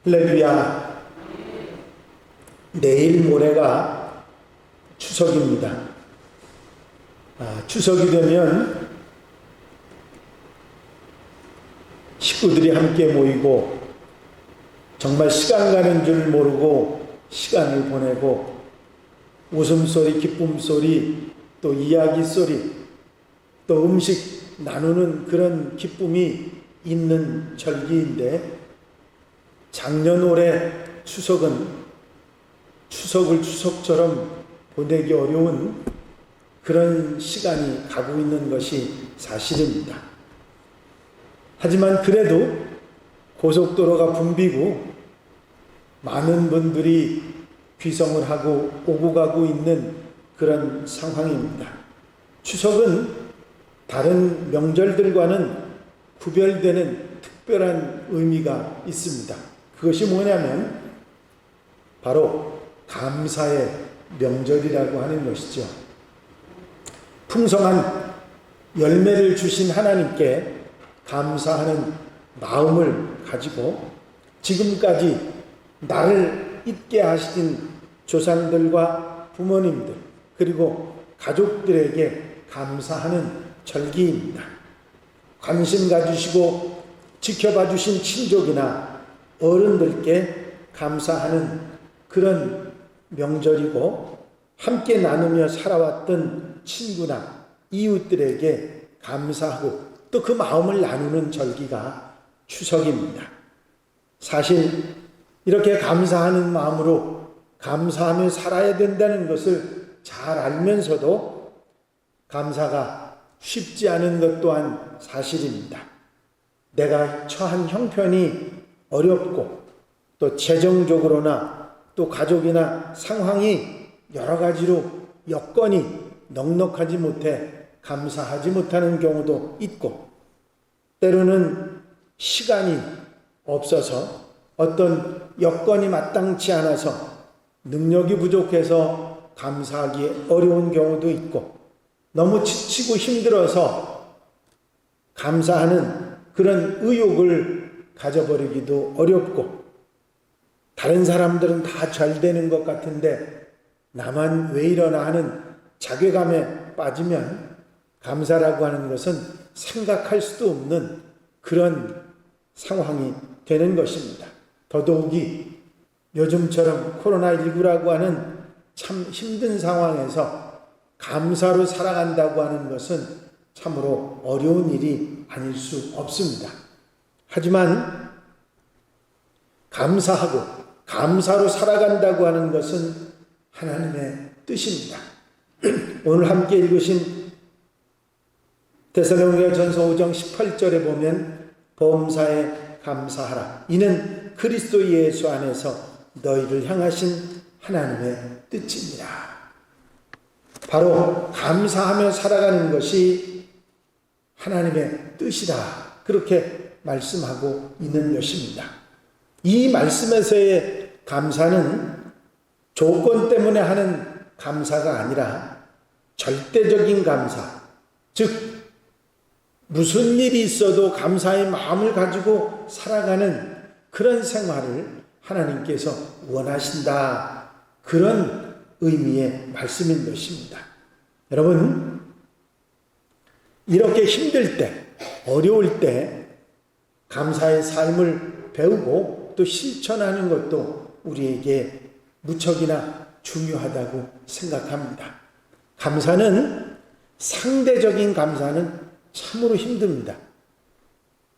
할렐루야. 내일 모레가 추석입니다. 추석이 되면 식구들이 함께 모이고 정말 시간 가는 줄 모르고 시간을 보내고 웃음소리, 기쁨소리, 또 이야기소리, 또 음식 나누는 그런 기쁨이 있는 절기인데, 작년 올해 추석은 추석을 추석처럼 보내기 어려운 그런 시간이 가고 있는 것이 사실입니다. 하지만 그래도 고속도로가 붐비고 많은 분들이 귀성을 하고 오고 가고 있는 그런 상황입니다. 추석은 다른 명절들과는 구별되는 특별한 의미가 있습니다. 그것이 뭐냐면 바로 감사의 명절이라고 하는 것이죠. 풍성한 열매를 주신 하나님께 감사하는 마음을 가지고 지금까지 나를 있게 하신 조상들과 부모님들 그리고 가족들에게 감사하는 절기입니다. 관심 가주시고 지켜봐 주신 친족이나 어른들께 감사하는 그런 명절이고, 함께 나누며 살아왔던 친구나 이웃들에게 감사하고 또 그 마음을 나누는 절기가 추석입니다. 사실 이렇게 감사하는 마음으로 감사하며 살아야 된다는 것을 잘 알면서도 감사가 쉽지 않은 것 또한 사실입니다. 내가 처한 형편이 어렵고 또 재정적으로나 또 가족이나 상황이 여러 가지로 여건이 넉넉하지 못해 감사하지 못하는 경우도 있고, 때로는 시간이 없어서 어떤 여건이 마땅치 않아서 능력이 부족해서 감사하기 어려운 경우도 있고, 너무 지치고 힘들어서 감사하는 그런 의욕을 가져버리기도 어렵고, 다른 사람들은 다 잘 되는 것 같은데 나만 왜 이러나 하는 자괴감에 빠지면 감사라고 하는 것은 생각할 수도 없는 그런 상황이 되는 것입니다. 더더욱이 요즘처럼 코로나19라고 하는 참 힘든 상황에서 감사로 살아간다고 하는 것은 참으로 어려운 일이 아닐 수 없습니다. 하지만 감사하고 감사로 살아간다고 하는 것은 하나님의 뜻입니다. 오늘 함께 읽으신 데살로니가전서 5장 18절에 보면 범사에 감사하라. 이는 그리스도 예수 안에서 너희를 향하신 하나님의 뜻이니라. 바로 감사하며 살아가는 것이 하나님의 뜻이다. 그렇게 말씀하고 있는 것입니다. 이 말씀에서의 감사는 조건 때문에 하는 감사가 아니라 절대적인 감사, 즉 무슨 일이 있어도 감사의 마음을 가지고 살아가는 그런 생활을 하나님께서 원하신다. 그런 의미의 말씀인 것입니다. 여러분, 이렇게 힘들 때, 어려울 때 감사의 삶을 배우고 또 실천하는 것도 우리에게 무척이나 중요하다고 생각합니다. 감사는, 상대적인 감사는 참으로 힘듭니다.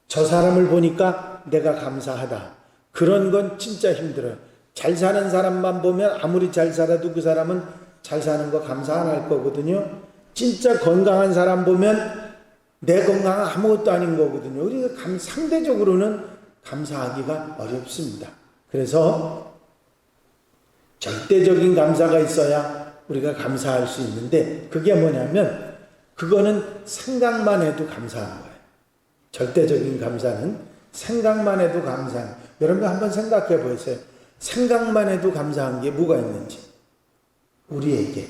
저 사람을 보니까 내가 감사하다. 그런 건 진짜 힘들어요. 잘 사는 사람만 보면 아무리 잘 살아도 그 사람은 잘 사는 거 감사 안 할 거거든요. 진짜 건강한 사람 보면 내 건강은 아무것도 아닌 거거든요. 우리가 상대적으로는 감사하기가 어렵습니다. 그래서 절대적인 감사가 있어야 우리가 감사할 수 있는데, 그게 뭐냐면 그거는 생각만 해도 감사한 거예요. 절대적인 감사는 생각만 해도 감사한 거예요. 여러분 한번 생각해 보세요. 생각만 해도 감사한 게 뭐가 있는지. 우리에게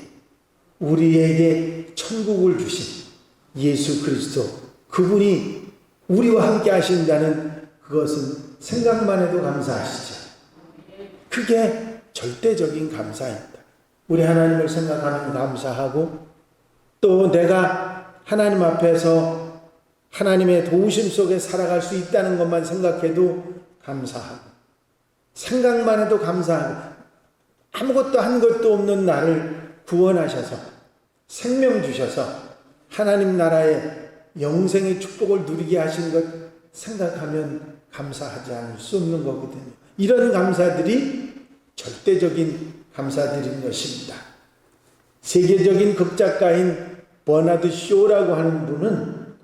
천국을 주신 예수 그리스도, 그분이 우리와 함께 하신다는 그것은 생각만 해도 감사하시죠. 그게 절대적인 감사입니다. 우리 하나님을 생각하면 감사하고, 또 내가 하나님 앞에서 하나님의 도우심 속에 살아갈 수 있다는 것만 생각해도 감사하고, 생각만 해도 감사하고, 아무것도 한 것도 없는 나를 구원하셔서 생명 주셔서 하나님 나라의 영생의 축복을 누리게 하신 것 생각하면 감사하지 않을 수 없는 거거든요. 이런 감사들이 절대적인 감사들인 것입니다. 세계적인 극작가인 버나드 쇼라고 하는 분은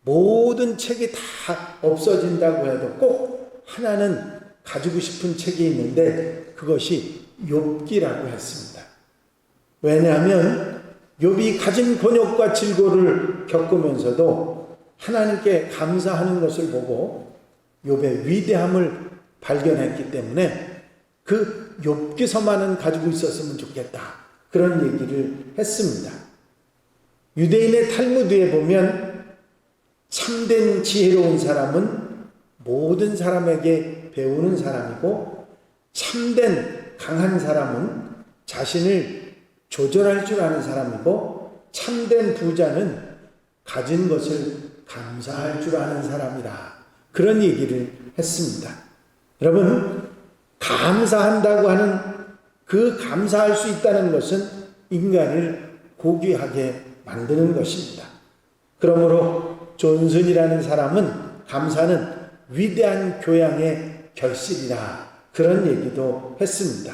모든 책이 다 없어진다고 해도 꼭 하나는 가지고 싶은 책이 있는데 그것이 욥기라고 했습니다. 왜냐하면 욥이 가진 곤욕과 질고를 겪으면서도 하나님께 감사하는 것을 보고 욥의 위대함을 발견했기 때문에 그 욥기서만은 가지고 있었으면 좋겠다, 그런 얘기를 했습니다. 유대인의 탈무드에 보면 참된 지혜로운 사람은 모든 사람에게 배우는 사람이고, 참된 강한 사람은 자신을 조절할 줄 아는 사람이고, 참된 부자는 가진 것을 감사할 줄 아는 사람이다, 그런 얘기를 했습니다. 여러분, 감사한다고 하는 그 감사할 수 있다는 것은 인간을 고귀하게 만드는 것입니다. 그러므로 존슨이라는 사람은 감사는 위대한 교양의 결실이다, 그런 얘기도 했습니다.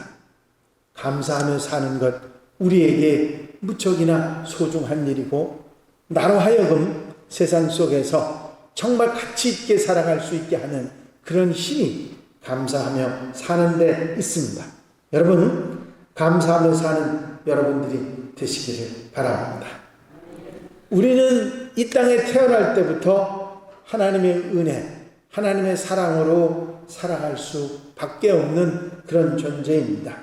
감사하며 사는 것, 우리에게 무척이나 소중한 일이고, 나로 하여금 세상 속에서 정말 가치 있게 살아갈 수 있게 하는 그런 힘이 감사하며 사는 데 있습니다. 여러분, 감사하며 사는 여러분들이 되시기를 바랍니다. 우리는 이 땅에 태어날 때부터 하나님의 은혜, 하나님의 사랑으로 살아갈 수밖에 없는 그런 존재입니다.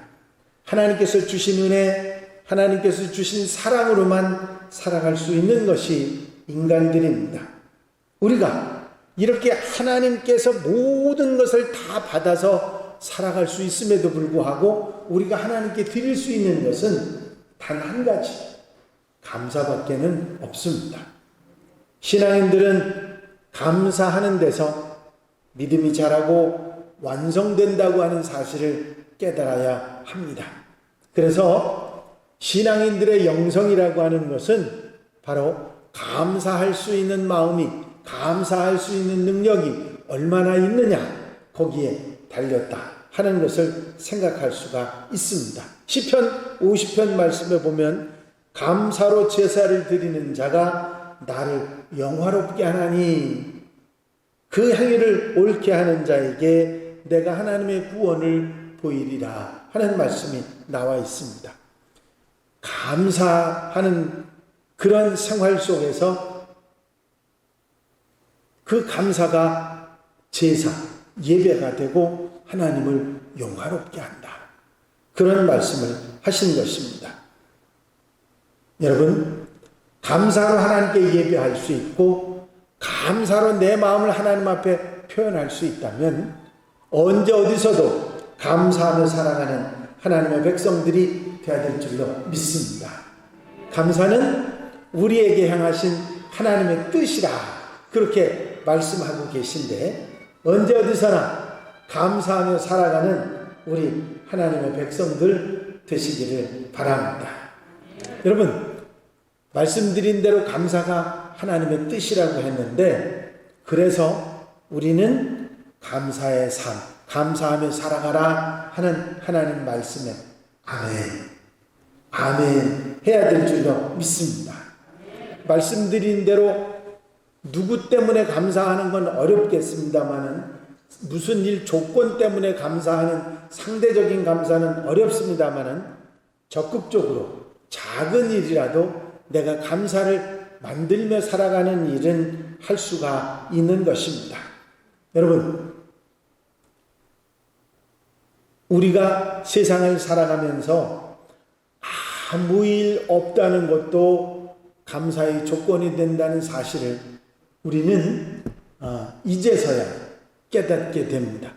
하나님께서 주신 은혜, 하나님께서 주신 사랑으로만 살아갈 수 있는 것이 인간들입니다. 우리가 이렇게 하나님께서 모든 것을 다 받아서 살아갈 수 있음에도 불구하고 우리가 하나님께 드릴 수 있는 것은 단 한 가지, 감사밖에는 없습니다. 신앙인들은 감사하는 데서 믿음이 자라고 완성된다고 하는 사실을 깨달아야 합니다. 그래서 신앙인들의 영성이라고 하는 것은 바로 감사할 수 있는 마음이, 감사할 수 있는 능력이 얼마나 있느냐, 거기에 달렸다 하는 것을 생각할 수가 있습니다. 시편 50편 말씀에 보면 감사로 제사를 드리는 자가 나를 영화롭게 하나니 그 행위를 옳게 하는 자에게 내가 하나님의 구원을 보이리라 하는 말씀이 나와 있습니다. 감사하는 그런 생활 속에서 그 감사가 제사, 예배가 되고 하나님을 영화롭게 한다, 그런 말씀을 하신 것입니다. 여러분, 감사로 하나님께 예배할 수 있고 감사로 내 마음을 하나님 앞에 표현할 수 있다면 언제 어디서도 감사하며 살아가는 하나님의 백성들이 되어야 될 줄로 믿습니다. 감사는 우리에게 향하신 하나님의 뜻이라 그렇게 말씀하고 계신데, 언제 어디서나 감사하며 살아가는 우리 하나님의 백성들 되시기를 바랍니다. 여러분, 말씀드린 대로 감사가 하나님의 뜻이라고 했는데, 그래서 우리는 감사의 삶, 감사하며 살아가라 하는 하나님 말씀에 아멘, 아멘 해야 될 줄로 믿습니다. 말씀드린 대로 누구 때문에 감사하는 건 어렵겠습니다만은, 무슨 일 조건 때문에 감사하는 상대적인 감사는 어렵습니다만은, 적극적으로 작은 일이라도 내가 감사를 만들며 살아가는 일은 할 수가 있는 것입니다. 여러분, 우리가 세상을 살아가면서 아무 일 없다는 것도 감사의 조건이 된다는 사실을 우리는 이제서야 깨닫게 됩니다.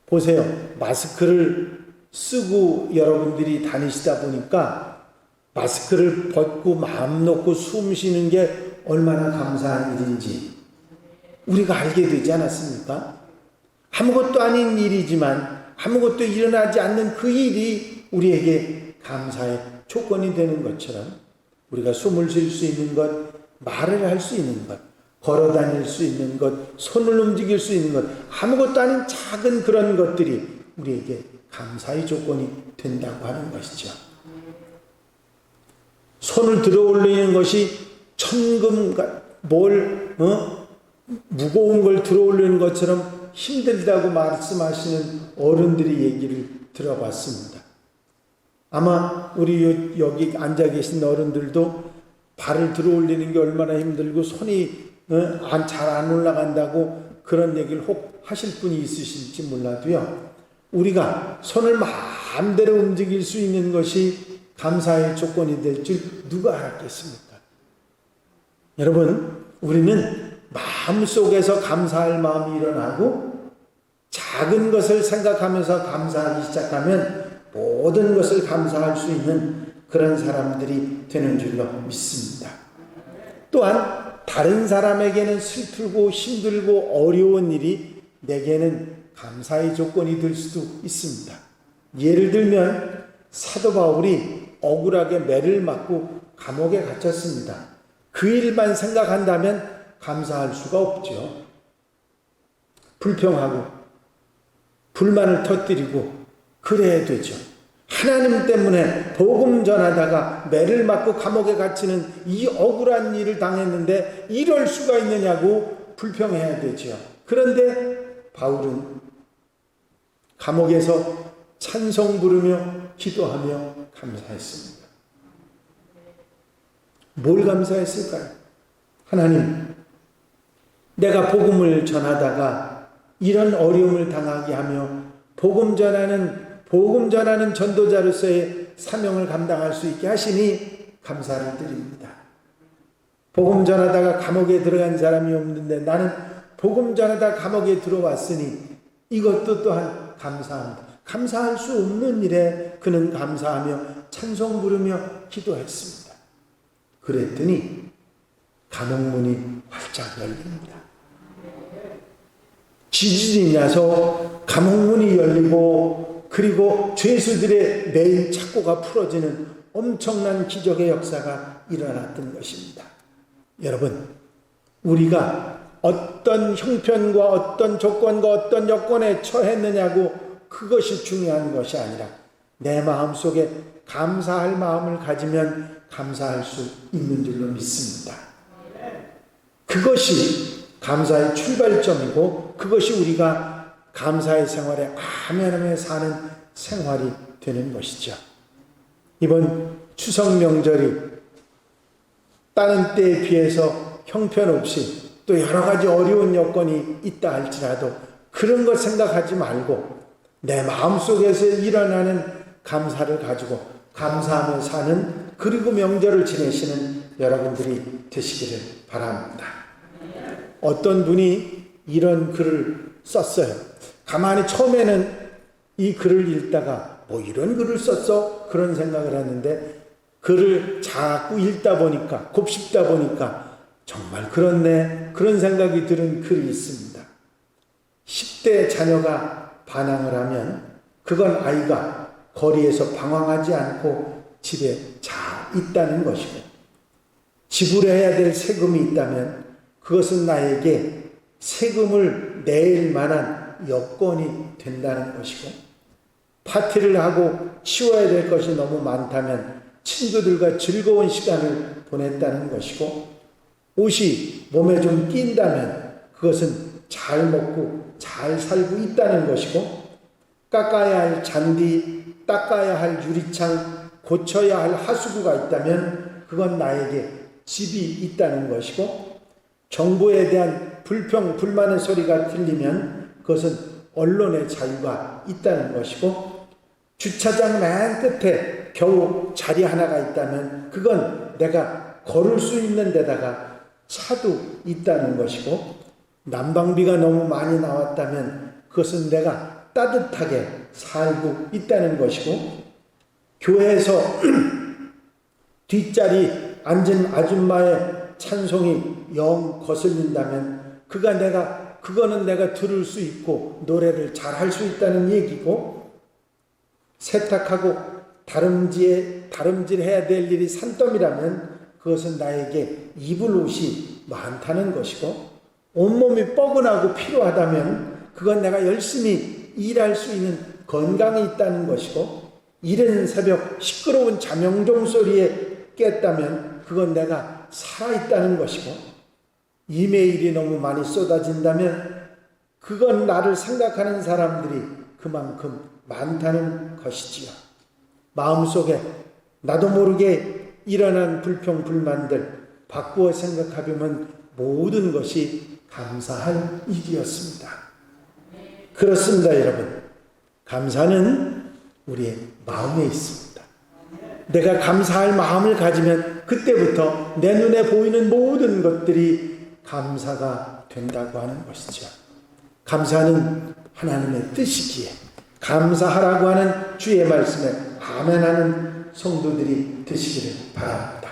보세요. 마스크를 쓰고 여러분들이 다니시다 보니까 마스크를 벗고 마음 놓고 숨 쉬는 게 얼마나 감사한 일인지 우리가 알게 되지 않았습니까? 아무것도 아닌 일이지만 아무것도 일어나지 않는 그 일이 우리에게 감사의 조건이 되는 것처럼 우리가 숨을 쉴 수 있는 것, 말을 할 수 있는 것, 걸어 다닐 수 있는 것, 손을 움직일 수 있는 것, 아무것도 아닌 작은 그런 것들이 우리에게 감사의 조건이 된다고 하는 것이죠. 손을 들어 올리는 것이 천금, 무거운 걸 들어 올리는 것처럼 힘들다고 말씀하시는 어른들의 얘기를 들어봤습니다. 아마 우리 여기 앉아 계신 어른들도 발을 들어 올리는 게 얼마나 힘들고 손이 잘 안 올라간다고 그런 얘기를 혹 하실 분이 있으실지 몰라도요. 우리가 손을 마음대로 움직일 수 있는 것이 감사의 조건이 될 줄 누가 알았겠습니까? 여러분, 우리는 마음속에서 감사할 마음이 일어나고 작은 것을 생각하면서 감사하기 시작하면 모든 것을 감사할 수 있는 그런 사람들이 되는 줄로 믿습니다. 또한 다른 사람에게는 슬프고 힘들고 어려운 일이 내게는 감사의 조건이 될 수도 있습니다. 예를 들면 사도 바울이 억울하게 매를 맞고 감옥에 갇혔습니다. 그 일만 생각한다면 감사할 수가 없죠. 불평하고 불만을 터뜨리고 그래야 되죠. 하나님 때문에 복음 전하다가 매를 맞고 감옥에 갇히는 이 억울한 일을 당했는데 이럴 수가 있느냐고 불평해야 되죠. 그런데 바울은 감옥에서 찬송 부르며 기도하며 감사했습니다. 뭘 감사했을까요? 하나님, 내가 복음을 전하다가 이런 어려움을 당하게 하며 복음 전하는 전도자로서의 사명을 감당할 수 있게 하시니 감사를 드립니다. 복음 전하다가 감옥에 들어간 사람이 없는데 나는 복음 전하다 감옥에 들어왔으니 이것도 또한 감사합니다. 감사할 수 없는 일에 그는 감사하며 찬송 부르며 기도했습니다. 그랬더니 감옥문이 활짝 열립니다. 지진이 나서 감옥문이 열리고 그리고 죄수들의 매인 착고가 풀어지는 엄청난 기적의 역사가 일어났던 것입니다. 여러분, 우리가 어떤 형편과 어떤 조건과 어떤 여건에 처했느냐고 그것이 중요한 것이 아니라 내 마음속에 감사할 마음을 가지면 감사할 수 있는 줄로 믿습니다. 그것이 감사의 출발점이고 그것이 우리가 감사의 생활에 하면하며 사는 생활이 되는 것이죠. 이번 추석 명절이 다른 때에 비해서 형편없이 또 여러 가지 어려운 여건이 있다 할지라도 그런 것 생각하지 말고 내 마음속에서 일어나는 감사를 가지고 감사하며 사는 그리고 명절을 지내시는 여러분들이 되시기를 바랍니다. 어떤 분이 이런 글을 썼어요. 가만히 처음에는 이 글을 읽다가 뭐 이런 글을 썼어? 그런 생각을 했는데 글을 자꾸 읽다 보니까 곱씹다 보니까 정말 그렇네 그런 생각이 드는 글이 있습니다. 10대 자녀가 반항을 하면 그건 아이가 거리에서 방황하지 않고 집에 잘 있다는 것이고 지불해야 될 세금이 있다면 그것은 나에게 세금을 낼 만한 여건이 된다는 것이고 파티를 하고 치워야 될 것이 너무 많다면 친구들과 즐거운 시간을 보냈다는 것이고 옷이 몸에 좀 낀다면 그것은 잘 먹고 잘 살고 있다는 것이고 깎아야 할 잔디, 닦아야 할 유리창, 고쳐야 할 하수구가 있다면 그건 나에게 집이 있다는 것이고 정부에 대한 불평, 불만의 소리가 들리면 그것은 언론의 자유가 있다는 것이고 주차장 맨 끝에 겨우 자리 하나가 있다면 그건 내가 걸을 수 있는 데다가 차도 있다는 것이고 난방비가 너무 많이 나왔다면 그것은 내가 따뜻하게 살고 있다는 것이고, 교회에서 뒷자리 앉은 아줌마의 찬송이 영 거슬린다면 그거는 내가 들을 수 있고 노래를 잘할 수 있다는 얘기고, 세탁하고 다름질해야 될 일이 산더미라면 그것은 나에게 입을 옷이 많다는 것이고, 온몸이 뻐근하고 피로하다면 그건 내가 열심히 일할 수 있는 건강이 있다는 것이고, 이른 새벽 시끄러운 자명종 소리에 깼다면 그건 내가 살아있다는 것이고, 이메일이 너무 많이 쏟아진다면 그건 나를 생각하는 사람들이 그만큼 많다는 것이지요. 마음속에 나도 모르게 일어난 불평불만들 바꾸어 생각하면 모든 것이 감사할 일이었습니다. 그렇습니다, 여러분. 감사는 우리의 마음에 있습니다. 내가 감사할 마음을 가지면 그때부터 내 눈에 보이는 모든 것들이 감사가 된다고 하는 것이죠. 감사는 하나님의 뜻이기에 감사하라고 하는 주의 말씀에 아멘하는 성도들이 되시기를 바랍니다.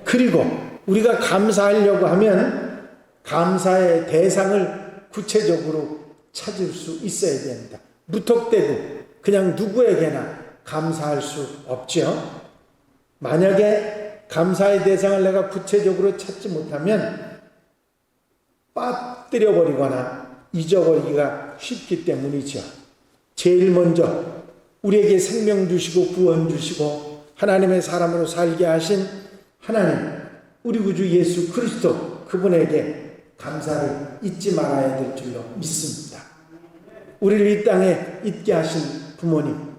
그리고 우리가 감사하려고 하면 감사의 대상을 구체적으로 찾을 수 있어야 됩니다. 무턱대고 그냥 누구에게나 감사할 수 없죠. 만약에 감사의 대상을 내가 구체적으로 찾지 못하면 빠뜨려버리거나 잊어버리기가 쉽기 때문이죠. 제일 먼저 우리에게 생명 주시고 구원 주시고 하나님의 사람으로 살게 하신 하나님, 우리 구주 예수 그리스도, 그분에게 감사를 잊지 말아야 될 줄로 믿습니다. 우리를 이 땅에 있게 하신 부모님,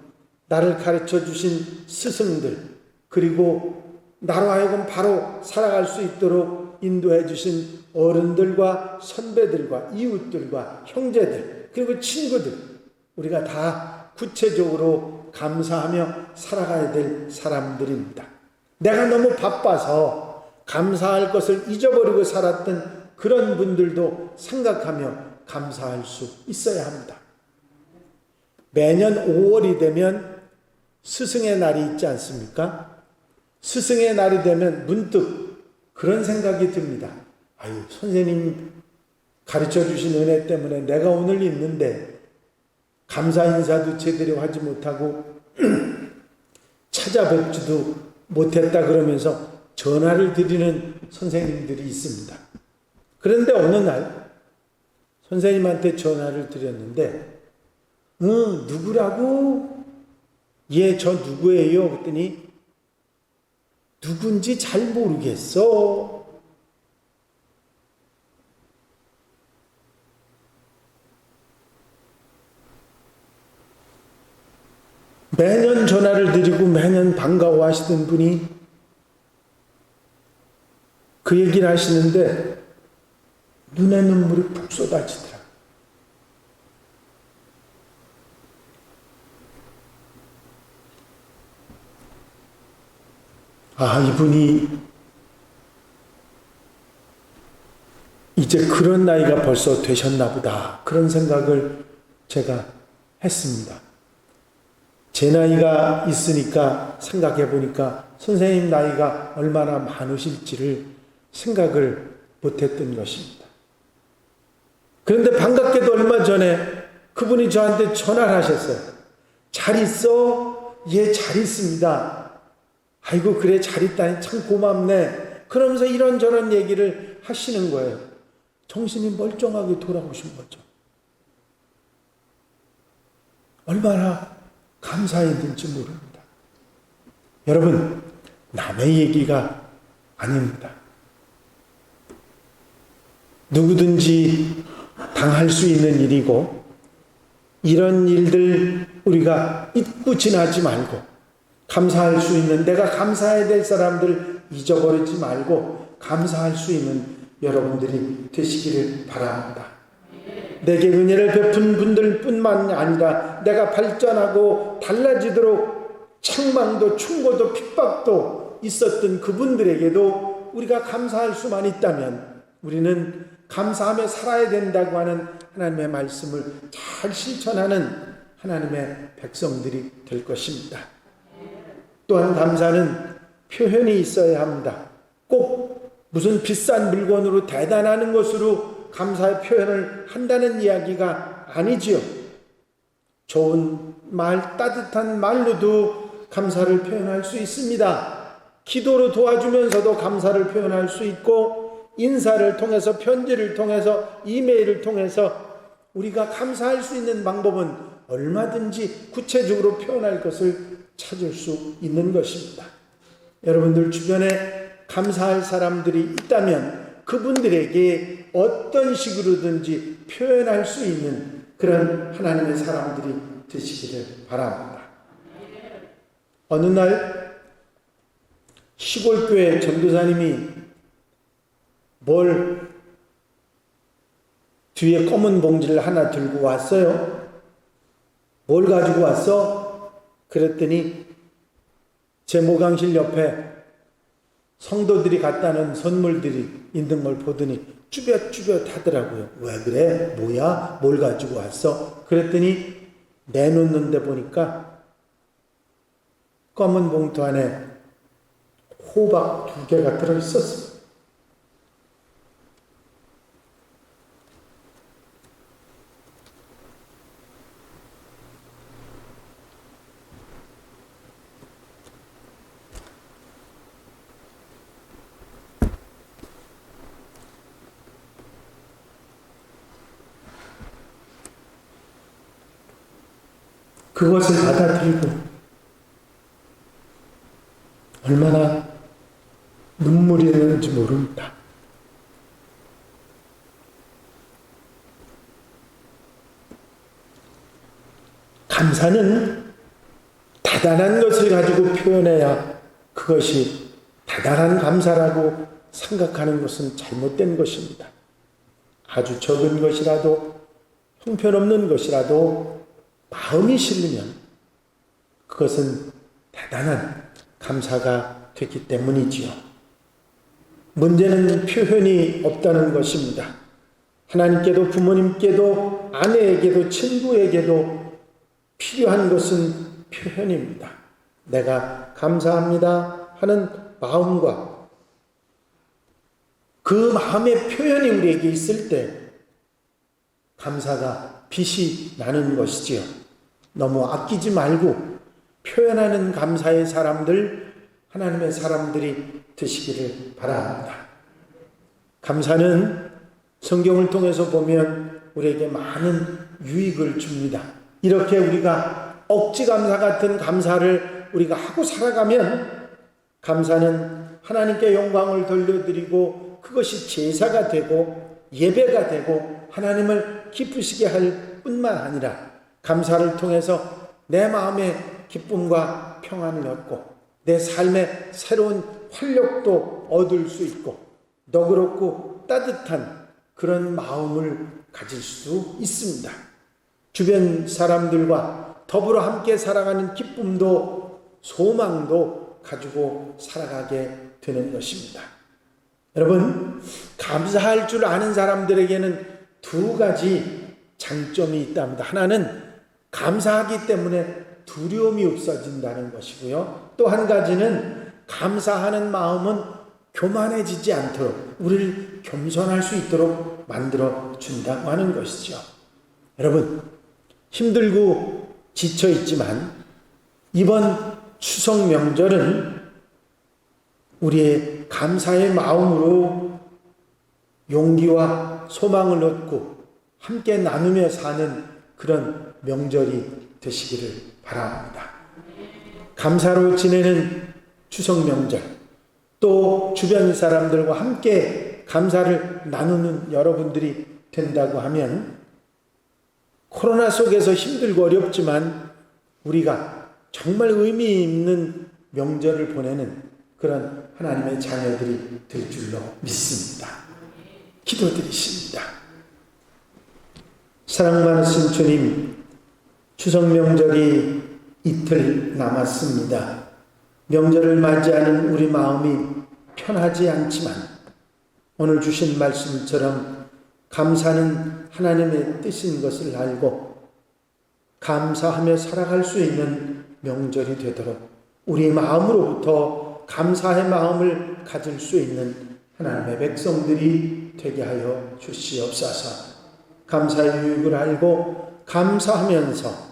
나를 가르쳐 주신 스승들, 그리고 나로 하여금 바로 살아갈 수 있도록 인도해 주신 어른들과 선배들과 이웃들과 형제들, 그리고 친구들, 우리가 다 구체적으로 감사하며 살아가야 될 사람들입니다. 내가 너무 바빠서 감사할 것을 잊어버리고 살았던 그런 분들도 생각하며 감사할 수 있어야 합니다. 매년 5월이 되면 스승의 날이 있지 않습니까? 스승의 날이 되면 문득 그런 생각이 듭니다. 아유, 선생님 가르쳐 주신 은혜 때문에 내가 오늘 있는데 감사 인사도 제대로 하지 못하고 찾아뵙지도 못했다 그러면서 전화를 드리는 선생님들이 있습니다. 그런데 어느 날 선생님한테 전화를 드렸는데 누구라고? 예, 저 누구예요? 그랬더니 누군지 잘 모르겠어. 매년 전화를 드리고 매년 반가워하시던 분이 그 얘기를 하시는데 눈에 눈물이 푹 쏟아지더라. 아, 이분이 이제 그런 나이가 벌써 되셨나 보다, 그런 생각을 제가 했습니다. 제 나이가 있으니까 생각해 보니까 선생님 나이가 얼마나 많으실지를 생각을 못했던 것입니다. 그런데 반갑게도 얼마 전에 그분이 저한테 전화를 하셨어요. 잘 있어? 예, 잘 있습니다. 아이고, 그래, 잘 있다니 참 고맙네. 그러면서 이런저런 얘기를 하시는 거예요. 정신이 멀쩡하게 돌아오신 거죠. 얼마나 감사했는지 모릅니다. 여러분, 남의 얘기가 아닙니다. 누구든지 당할 수 있는 일이고, 이런 일들 우리가 잊고 지나지 말고 감사할 수 있는, 내가 감사해야 될 사람들 잊어버리지 말고 감사할 수 있는 여러분들이 되시기를 바랍니다. 내게 은혜를 베푼 분들뿐만 아니라 내가 발전하고 달라지도록 책망도 충고도 핍박도 있었던 그분들에게도 우리가 감사할 수만 있다면 우리는 감사하며 살아야 된다고 하는 하나님의 말씀을 잘 실천하는 하나님의 백성들이 될 것입니다. 또한 감사는 표현이 있어야 합니다. 꼭 무슨 비싼 물건으로 대단한 것으로 감사의 표현을 한다는 이야기가 아니지요. 좋은 말, 따뜻한 말로도 감사를 표현할 수 있습니다. 기도로 도와주면서도 감사를 표현할 수 있고, 인사를 통해서, 편지를 통해서, 이메일을 통해서 우리가 감사할 수 있는 방법은 얼마든지 구체적으로 표현할 것을 찾을 수 있는 것입니다. 여러분들 주변에 감사할 사람들이 있다면 그분들에게 어떤 식으로든지 표현할 수 있는 그런 하나님의 사람들이 되시기를 바랍니다. 어느 날 시골교회 전도사님이 뭘 뒤에 검은 봉지를 하나 들고 왔어요. 뭘 가지고 왔어? 그랬더니 제 모강실 옆에 성도들이 갖다 놓은 선물들이 있는 걸 보더니 쭈뼛쭈뼛 하더라고요. 왜 그래? 뭐야? 뭘 가지고 왔어? 그랬더니 내놓는데 보니까 검은 봉투 안에 호박 2개가 들어있었어요. 그것을 받아들이고 얼마나 눈물이 나는지 모릅니다. 감사는 대단한 것을 가지고 표현해야 그것이 대단한 감사라고 생각하는 것은 잘못된 것입니다. 아주 적은 것이라도, 형편없는 것이라도 마음이 실리면 그것은 대단한 감사가 되기 때문이지요. 문제는 표현이 없다는 것입니다. 하나님께도 부모님께도 아내에게도 친구에게도 필요한 것은 표현입니다. 내가 감사합니다 하는 마음과 그 마음의 표현이 우리에게 있을 때 감사가 빛이 나는 것이지요. 너무 아끼지 말고 표현하는 감사의 사람들, 하나님의 사람들이 되시기를 바랍니다. 감사는 성경을 통해서 보면 우리에게 많은 유익을 줍니다. 이렇게 우리가 억지 감사 같은 감사를 우리가 하고 살아가면 감사는 하나님께 영광을 돌려드리고 그것이 제사가 되고 예배가 되고 하나님을 기쁘시게 할 뿐만 아니라 감사를 통해서 내 마음에 기쁨과 평안을 얻고 내 삶에 새로운 활력도 얻을 수 있고 너그럽고 따뜻한 그런 마음을 가질 수 있습니다. 주변 사람들과 더불어 함께 살아가는 기쁨도 소망도 가지고 살아가게 되는 것입니다. 여러분, 감사할 줄 아는 사람들에게는 2가지 장점이 있답니다. 하나는 감사하기 때문에 두려움이 없어진다는 것이고요. 또 한 가지는 감사하는 마음은 교만해지지 않도록 우리를 겸손할 수 있도록 만들어 준다고 하는 것이죠. 여러분, 힘들고 지쳐 있지만 이번 추석 명절은 우리의 감사의 마음으로 용기와 소망을 얻고 함께 나누며 사는 그런 명절이 되시기를 바랍니다. 감사로 지내는 추석 명절, 또 주변 사람들과 함께 감사를 나누는 여러분들이 된다고 하면 코로나 속에서 힘들고 어렵지만 우리가 정말 의미 있는 명절을 보내는 그런 하나님의 자녀들이 될 줄로 믿습니다. 기도드리십니다. 사랑 많으신 주님, 추석 명절이 이틀 남았습니다. 명절을 맞이하는 우리 마음이 편하지 않지만 오늘 주신 말씀처럼 감사는 하나님의 뜻인 것을 알고 감사하며 살아갈 수 있는 명절이 되도록 우리 마음으로부터 감사의 마음을 가질 수 있는 하나님의 백성들이 되게 하여 주시옵소서. 감사의 유익을 알고 감사하면서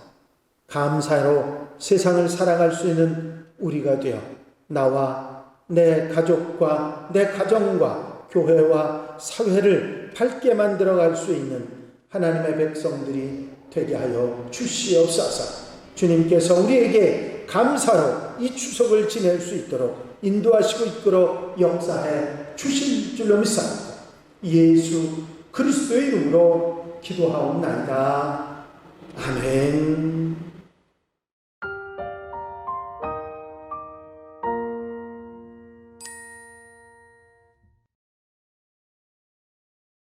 감사로 세상을 살아갈 수 있는 우리가 되어 나와 내 가족과 내 가정과 교회와 사회를 밝게 만들어갈 수 있는 하나님의 백성들이 되게 하여 주시옵소서. 주님께서 우리에게 감사로 이 추석을 지낼 수 있도록 인도하시고 이끌어 역사해 주실 줄로 믿습니다. 예수 그리스도의 이름으로 기도하옵나이다. 아멘.